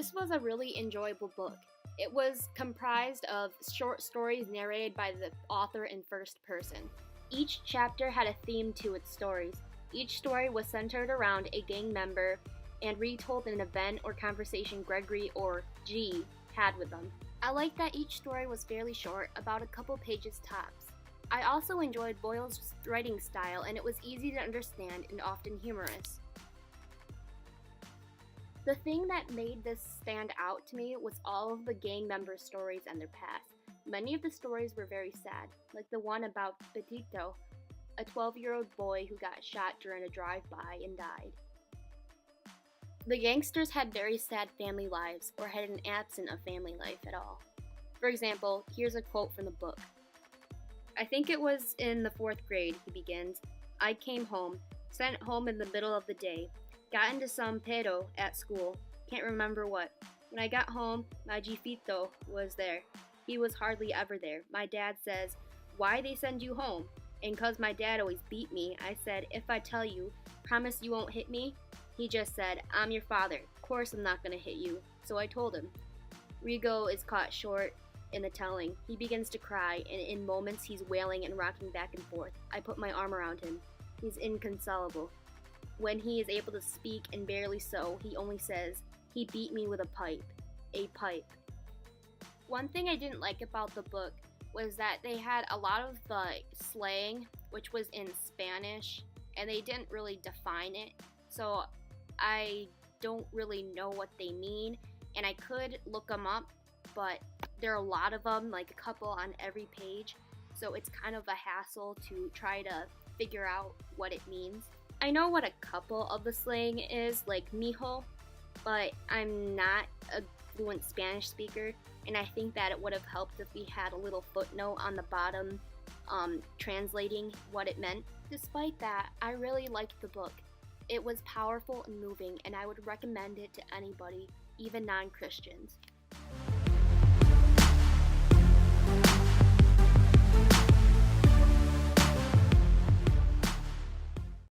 This was a really enjoyable book. It was comprised of short stories narrated by the author in first person. Each chapter had a theme to its stories. Each story was centered around a gang member and retold an event or conversation Gregory or G had with them. I liked that each story was fairly short, about a couple pages tops. I also enjoyed Boyle's writing style, and it was easy to understand and often humorous. The thing that made this stand out to me was all of the gang members' stories and their past. Many of the stories were very sad, like the one about Petito, a 12-year-old boy who got shot during a drive-by and died. The gangsters had very sad family lives or had an absence of family life at all. For example, here's a quote from the book. I think it was in the 4th grade, he begins. I came home, sent home in the middle of the day, got into some pedo at school, can't remember what. When I got home, my jefito was there. He was hardly ever there. My dad says, why they send you home? And 'cause my dad always beat me, I said, if I tell you, promise you won't hit me? He just said, I'm your father. Of course I'm not gonna hit you. So I told him. Rigo is caught short in the telling. He begins to cry, and in moments he's wailing and rocking back and forth. I put my arm around him. He's inconsolable. When he is able to speak, and barely so, he only says, he beat me with a pipe. A pipe. One thing I didn't like about the book was that they had a lot of the slang, which was in Spanish, and they didn't really define it. So I don't really know what they mean, and I could look them up, but there are a lot of them, like a couple on every page, so it's kind of a hassle to try to figure out what it means. I know what a couple of the slang is, like mijo, but I'm not a fluent Spanish speaker, and I think that it would have helped if we had a little footnote on the bottom translating what it meant. Despite that, I really liked the book. It was powerful and moving, and I would recommend it to anybody, even non-Christians.